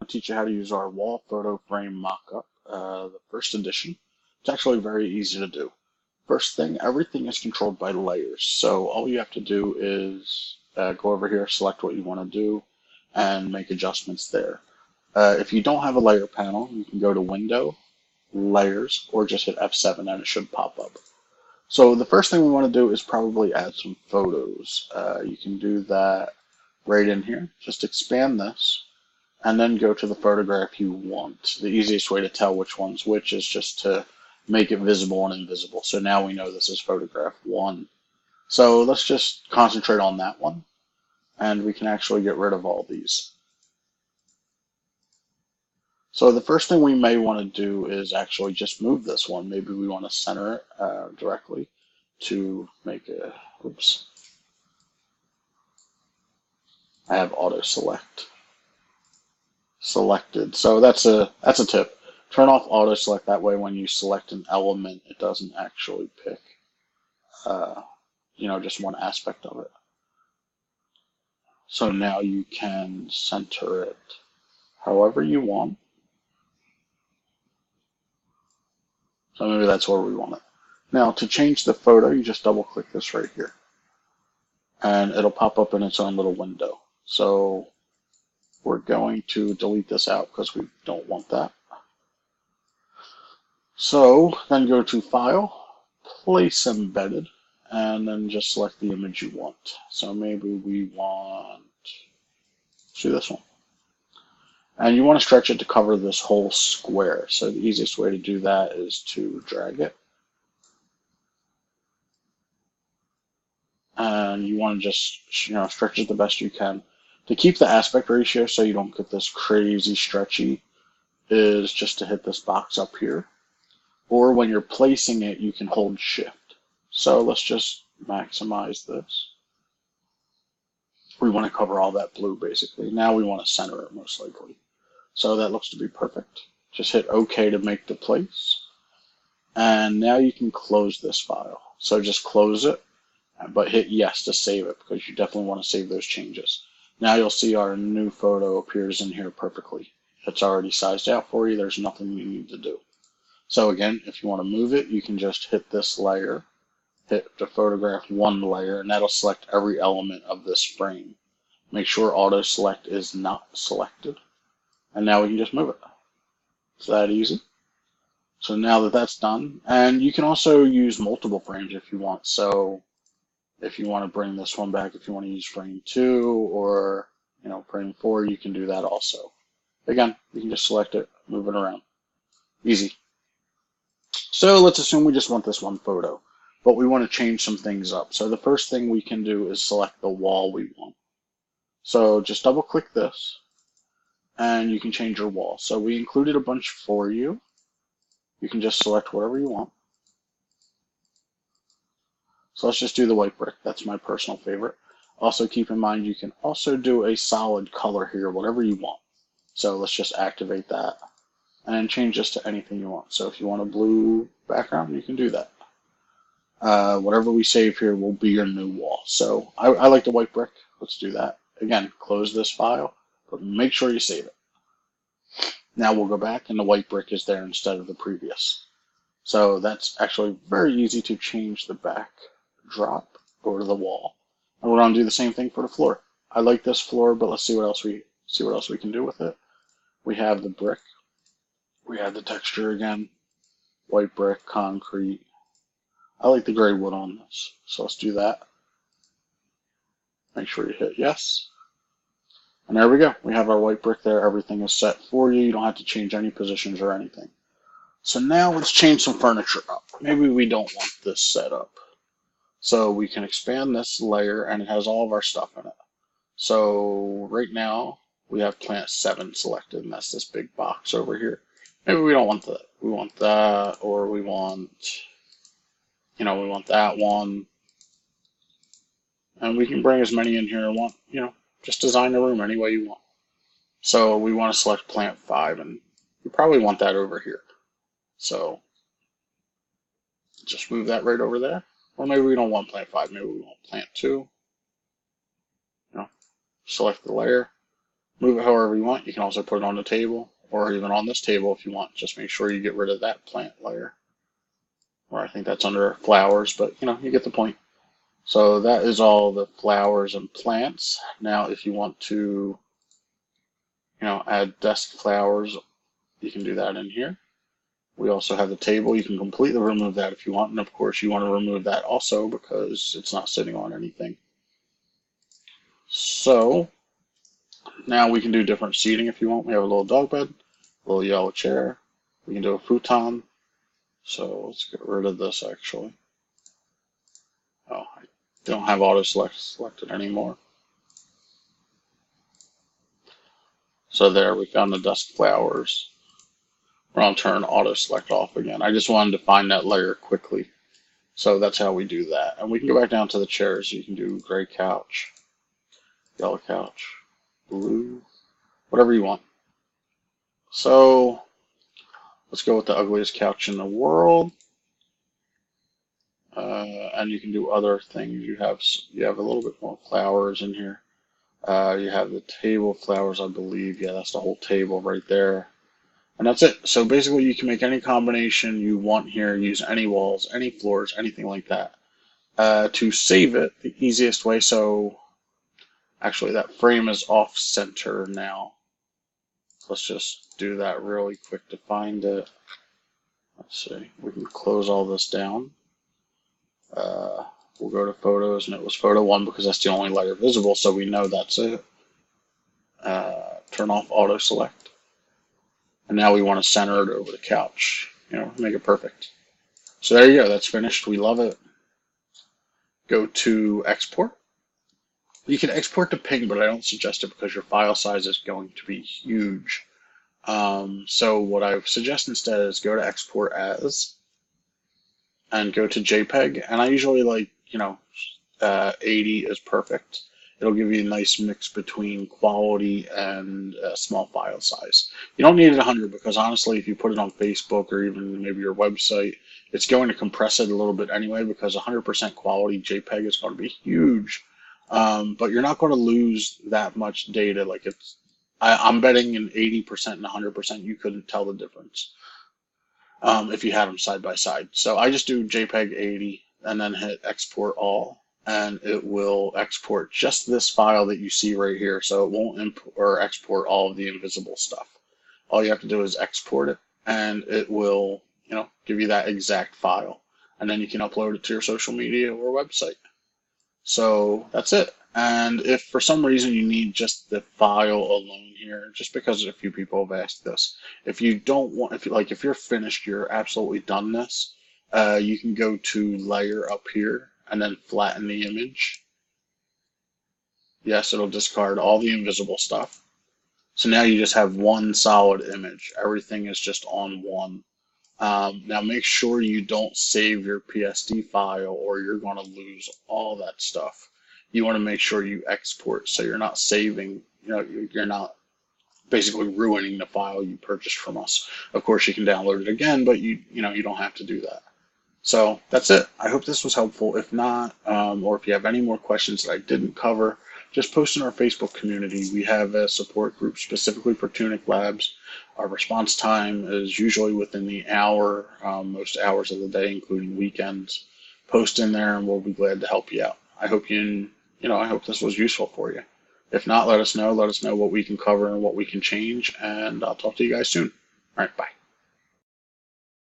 teach you how to use our wall photo frame mockup, the first edition. It's actually very easy to do. First thing, everything is controlled by layers. So all you have to do is go over here, select what you want to do, and make adjustments there. If you don't have a layer panel, you can go to Window, Layers, or just hit F7 and it should pop up. So the first thing we want to do is probably add some photos. You can do that right in here. Just expand this and then go to the photograph you want. The easiest way to tell which one's which is just to make it visible and invisible. So now we know this is photograph 1. So let's just concentrate on that one, and we can actually get rid of all these. So the first thing we may want to do is actually just move this one. Maybe we want to center it directly to make a, oops, I have auto select selected. So that's a tip. Turn off auto select. That way when you select an element, it doesn't actually pick just one aspect of it. So now you can center it however you want. So maybe that's where we want it. Now to change the photo, you just double click this right here. And it'll pop up in its own little window. So we're going to delete this out because we don't want that. So then go to File, Place Embedded, and then just select the image you want. So maybe we want, see this one. And you want to stretch it to cover this whole square. So the easiest way to do that is to drag it. And you want to just stretch it the best you can. To keep the aspect ratio so you don't get this crazy stretchy is just to hit this box up here. Or when you're placing it, you can hold shift. So let's just maximize this. We want to cover all that blue basically. Now we want to center it most likely. So that looks to be perfect. Just hit OK to make the place. And now you can close this file. So just close it, but hit yes to save it because you definitely want to save those changes. Now you'll see our new photo appears in here perfectly. It's already sized out for you. There's nothing you need to do. So again, if you want to move it, you can just hit this layer, hit the photograph 1 layer, and that'll select every element of this frame. Make sure auto select is not selected. And now we can just move it. It's that easy. So now that that's done, and you can also use multiple frames if you want. So if you want to bring this one back, if you want to use frame 2 or frame 4, you can do that also. Again, you can just select it, move it around. Easy. So let's assume we just want this one photo, but we want to change some things up. So the first thing we can do is select the wall we want. So just double click this, and you can change your wall. So we included a bunch for you. You can just select whatever you want. So let's just do the white brick. That's my personal favorite. Also keep in mind you can also do a solid color here, whatever you want. So let's just activate that and change this to anything you want. So if you want a blue background, you can do that. Whatever we save here will be your new wall. So I like the white brick. Let's do that. Again, close this file, but make sure you save it. Now we'll go back and the white brick is there instead of the previous. So that's actually very easy to change the backdrop over to the wall. And we're going to do the same thing for the floor. I like this floor, but let's see what else we can do with it. We have the brick. We have the texture again. White brick, concrete. I like the gray wood on this, so let's do that. Make sure you hit yes. And there we go. We have our white brick there. Everything is set for you. You don't have to change any positions or anything. So now let's change some furniture up. Maybe we don't want this set up. So we can expand this layer and it has all of our stuff in it. So right now we have plant 7 selected, and that's this big box over here. Maybe we don't want that. We want that, or we want, we want that one. And we can bring as many in here and want, just design the room any way you want. So we want to select plant 5, and you probably want that over here. So just move that right over there. Or maybe we don't want plant 5, maybe we want plant 2. Select the layer. Move it however you want. You can also put it on the table or even on this table if you want. Just make sure you get rid of that plant layer. Or I think that's under flowers, but you get the point. So that is all the flowers and plants. Now, if you want to, add desk flowers, you can do that in here. We also have the table. You can completely remove that if you want. And of course, you want to remove that also because it's not sitting on anything. So now we can do different seating if you want. We have a little dog bed, a little yellow chair. We can do a futon. So let's get rid of this actually. Oh, I don't have auto selected anymore. So there, we found the desk flowers. We're going to turn auto select off again. I just wanted to find that layer quickly. So that's how we do that. And we can go back down to the chairs. You can do gray couch, yellow couch, blue, whatever you want. So let's go with the ugliest couch in the world. And you can do other things. You have a little bit more flowers in here. You have the table flowers, I believe. Yeah, that's the whole table right there. And that's it. So basically, you can make any combination you want here, use any walls, any floors, anything like that. To save it, the easiest way, so actually that frame is off center now. Let's just do that really quick to find it. Let's see, we can close all this down. We'll go to photos, and it was photo 1 because that's the only layer visible, so we know that's it. Turn off auto select. And now we want to center it over the couch, make it perfect. So there you go, that's finished. We love it. Go to export. You can export to ping, but I don't suggest it because your file size is going to be huge. So what I suggest instead is go to export as and go to JPEG. And I usually like, 80 is perfect. It'll give you a nice mix between quality and small file size. You don't need it 100 because honestly, if you put it on Facebook or even maybe your website, it's going to compress it a little bit anyway because 100% quality JPEG is going to be huge. But you're not going to lose that much data. Like I'm betting in 80% and 100% you couldn't tell the difference if you had them side by side. So I just do JPEG 80 and then hit export all. And it will export just this file that you see right here. So it won't import or export all of the invisible stuff. All you have to do is export it, and it will, give you that exact file. And then you can upload it to your social media or website. So that's it. And if for some reason you need just the file alone here, just because a few people have asked this, if you don't want, if you're finished, you're absolutely done this, you can go to layer up here and then flatten the image. Yes, it'll discard all the invisible stuff. So now you just have one solid image. Everything is just on one. Now make sure you don't save your PSD file or you're going to lose all that stuff. You want to make sure you export so you're not saving, you're not basically ruining the file you purchased from us. Of course, you can download it again, but you don't have to do that. So that's it. I hope this was helpful. If not, or if you have any more questions that I didn't cover, just post in our Facebook community. We have a support group specifically for Tunic Labs. Our response time is usually within the hour, most hours of the day, including weekends. Post in there and we'll be glad to help you out. I hope I hope this was useful for you. If not, let us know. Let us know what we can cover and what we can change, and I'll talk to you guys soon. All right, bye.